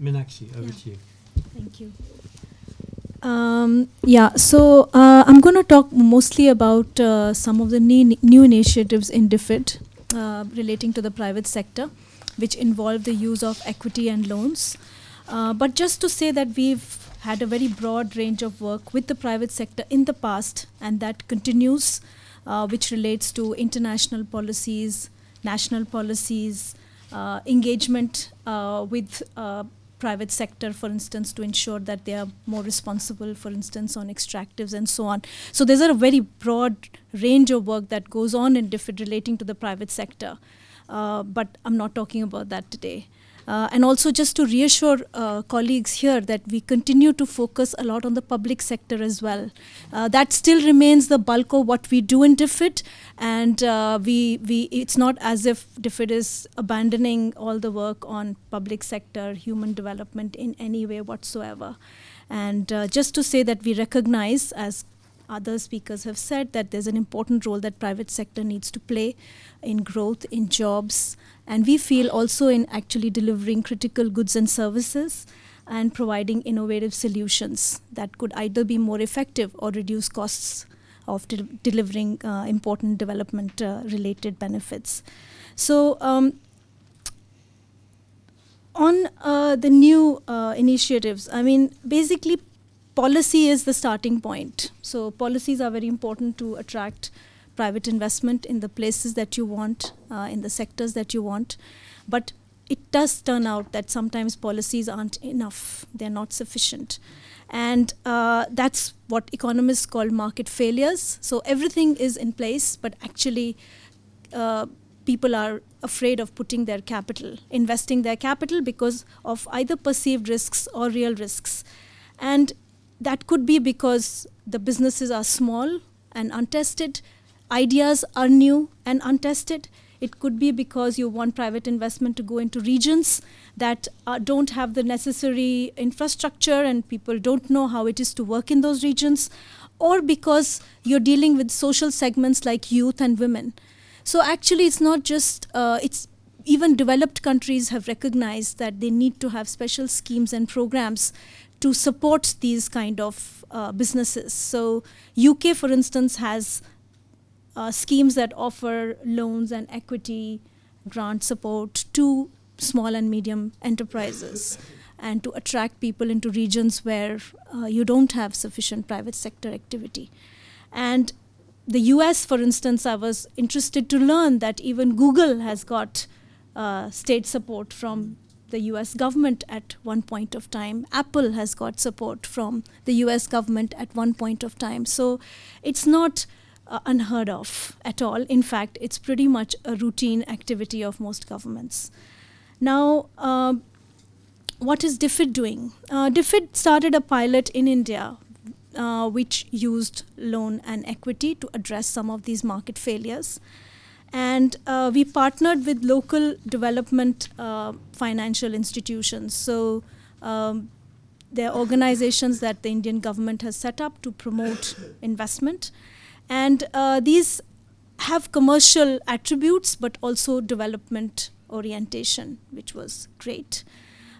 Meenakshi, over to you. Thank you. So I'm going to talk mostly about some of the new initiatives in DFID relating to the private sector, which involve the use of equity and loans. But just to say that we've had a very broad range of work with the private sector in the past, and that continues, which relates to international policies, national policies, engagement with private sector, for instance, to ensure that they are more responsible, for instance, on extractives and so on. So there's a very broad range of work that goes on in DFID relating to the private sector. But I'm not talking about that today. And also just to reassure colleagues here that we continue to focus a lot on the public sector as well. That still remains the bulk of what we do in DFID, and it's not as if DFID is abandoning all the work on public sector, human development in any way whatsoever. And just to say that we recognize, as other speakers have said, that there's an important role that private sector needs to play in growth, in jobs, and we feel also in actually delivering critical goods and services and providing innovative solutions that could either be more effective or reduce costs of delivering important development related benefits. So on the new initiatives, I mean, basically policy is the starting point. So policies are very important to attract private investment in the places that you want, in the sectors that you want. But it does turn out that sometimes policies aren't enough. They're not sufficient. And that's what economists call market failures. So everything is in place, but actually people are afraid of putting their capital, investing their capital because of either perceived risks or real risks. And that could be because the businesses are small and untested, ideas are new and untested. It could be because you want private investment to go into regions that don't have the necessary infrastructure and people don't know how it is to work in those regions, or because you're dealing with social segments like youth and women. So actually it's not just, even developed countries have recognized that they need to have special schemes and programs to support these kind of businesses. So UK, for instance, has schemes that offer loans and equity grant support to small and medium enterprises and to attract people into regions where you don't have sufficient private sector activity. And the US, for instance, I was interested to learn that even Google has got state support from the US government at one point of time. Apple has got support from the US government at one point of time. So it's not unheard of at all. In fact, it's pretty much a routine activity of most governments. Now, what is DFID doing? DFID started a pilot in India which used loan and equity to address some of these market failures. And we partnered with local development financial institutions. So there are organizations that the Indian government has set up to promote investment. And these have commercial attributes, but also development orientation, which was great.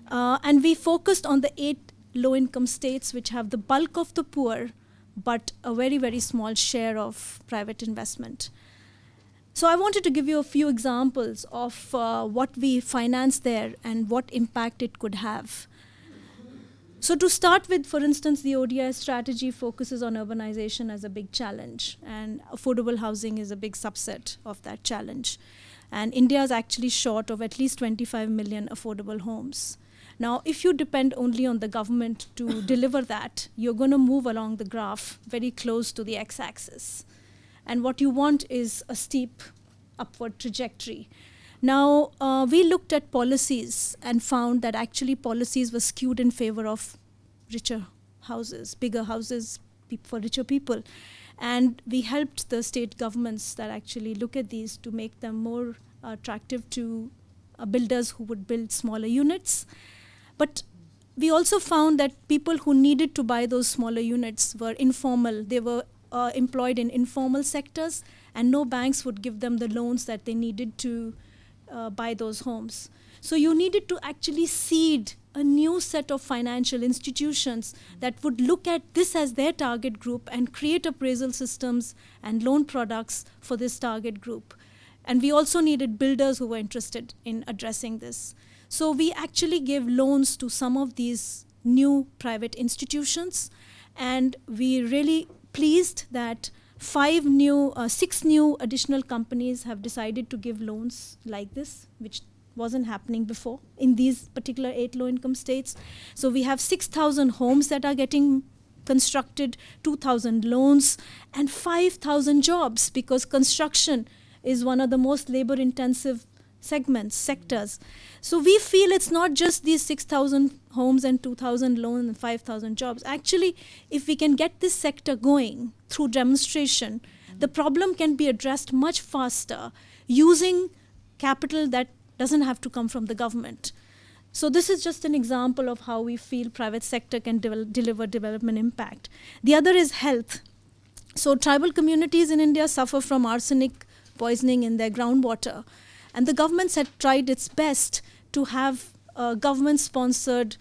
And we focused on the 8 low-income states which have the bulk of the poor, but a very, very small share of private investment. So I wanted to give you a few examples of what we financed there and what impact it could have. So to start with, for instance, the ODI strategy focuses on urbanization as a big challenge, and affordable housing is a big subset of that challenge. And India is actually short of at least 25 million affordable homes. Now, if you depend only on the government to deliver that, you're going to move along the graph very close to the x-axis. And what you want is a steep upward trajectory. Now, we looked at policies and found that actually policies were skewed in favor of richer houses, bigger houses for richer people. And we helped the state governments that actually look at these to make them more attractive to builders who would build smaller units. But we also found that people who needed to buy those smaller units were informal. They were employed in informal sectors, and no banks would give them the loans that they needed to buy those homes. So you needed to actually seed a new set of financial institutions that would look at this as their target group and create appraisal systems and loan products for this target group. And we also needed builders who were interested in addressing this. So we actually gave loans to some of these new private institutions, and we're really pleased that 6 new additional companies have decided to give loans like this, which wasn't happening before in these particular 8 low-income states. So we have 6,000 homes that are getting constructed, 2,000 loans, and 5,000 jobs, because construction is one of the most labor-intensive sectors. So we feel it's not just these 6,000 homes and 2,000 loans and 5,000 jobs. Actually, if we can get this sector going through demonstration, the problem can be addressed much faster using capital that doesn't have to come from the government. So this is just an example of how we feel private sector can deliver development impact. The other is health. So tribal communities in India suffer from arsenic poisoning in their groundwater. And the governments had tried its best to have government-sponsored,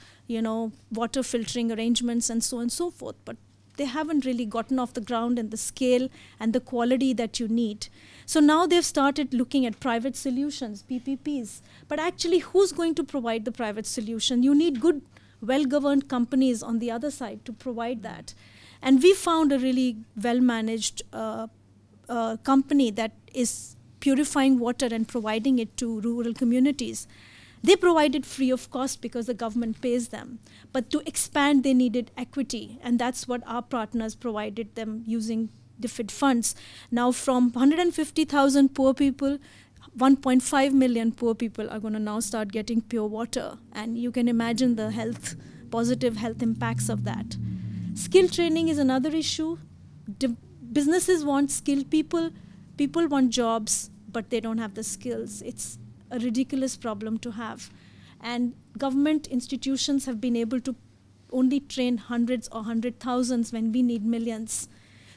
water filtering arrangements and so on and so forth. But they haven't really gotten off the ground in the scale and the quality that you need. So now they've started looking at private solutions, PPPs. But actually, who's going to provide the private solution? You need good, well-governed companies on the other side to provide that. And we found a really well-managed company that is purifying water and providing it to rural communities. They provide it free of cost because the government pays them. But to expand, they needed equity, and that's what our partners provided them using DFID funds. Now from 150,000 poor people, 1.5 million poor people are going to now start getting pure water. And you can imagine the positive health impacts of that. Skill training is another issue. Businesses want skilled people. People want jobs, but they don't have the skills. It's a ridiculous problem to have. And government institutions have been able to only train hundreds or 100,000s when we need millions.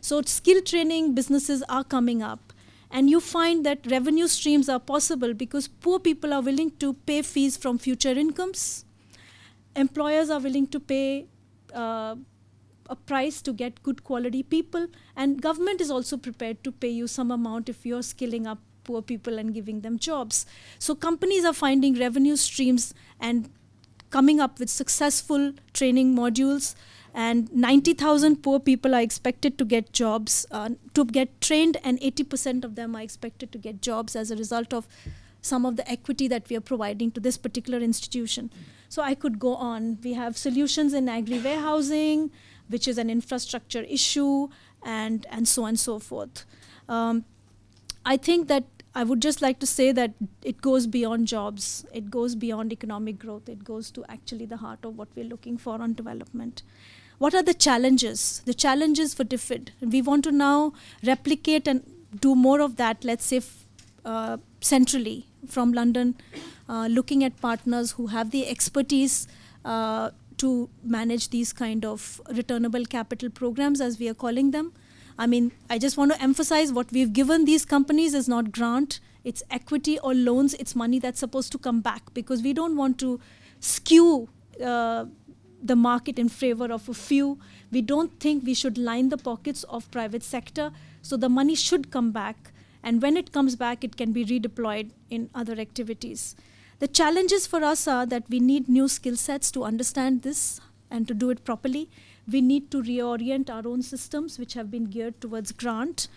So skill training businesses are coming up. And you find that revenue streams are possible because poor people are willing to pay fees from future incomes. Employers are willing to pay a price to get good quality people, and government is also prepared to pay you some amount if you're skilling up poor people and giving them jobs. So companies are finding revenue streams and coming up with successful training modules, and 90,000 poor people are expected to get jobs, to get trained, and 80% of them are expected to get jobs as a result of some of the equity that we are providing to this particular institution. So I could go on. We have solutions in agri-warehousing, which is an infrastructure issue, and so on and so forth. I think that I would just like to say that it goes beyond jobs. It goes beyond economic growth. It goes to actually the heart of what we're looking for on development. What are the challenges? The challenges for DFID. We want to now replicate and do more of that, let's say, centrally from London, looking at partners who have the expertise to manage these kind of returnable capital programs, as we are calling them. I mean, I just want to emphasize what we've given these companies is not grant, it's equity or loans, it's money that's supposed to come back, because we don't want to skew the market in favor of a few. We don't think we should line the pockets of private sector, so the money should come back, and when it comes back, it can be redeployed in other activities. The challenges for us are that we need new skill sets to understand this and to do it properly. We need to reorient our own systems, which have been geared towards grant.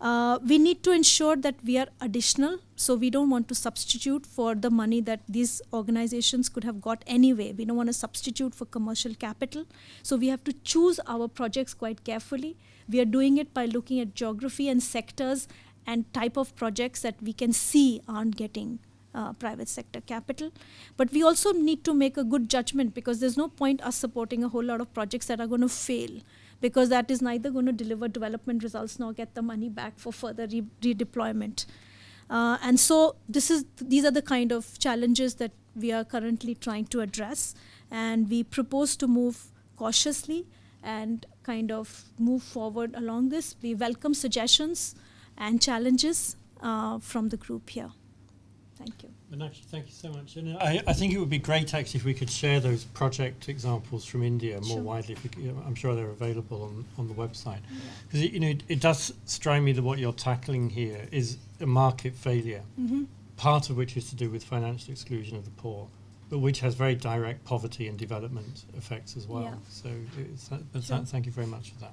We need to ensure that we are additional, so we don't want to substitute for the money that these organizations could have got anyway. We don't want to substitute for commercial capital. So we have to choose our projects quite carefully. We are doing it by looking at geography and sectors and type of projects that we can see aren't getting private sector capital. But we also need to make a good judgment, because there's no point us supporting a whole lot of projects that are going to fail, because that is neither going to deliver development results nor get the money back for further redeployment. And so these are the kind of challenges that we are currently trying to address, and we propose to move cautiously and kind of move forward along this. We welcome suggestions and challenges from the group here. Thank you. Meenakshi, thank you so much. And I think it would be great actually if we could share those project examples from India more widely. If we could, I'm sure they're available on the website. Because it does strike me that what you're tackling here is a market failure, part of which is to do with financial exclusion of the poor, but which has very direct poverty and development effects as well. So thank you very much for that.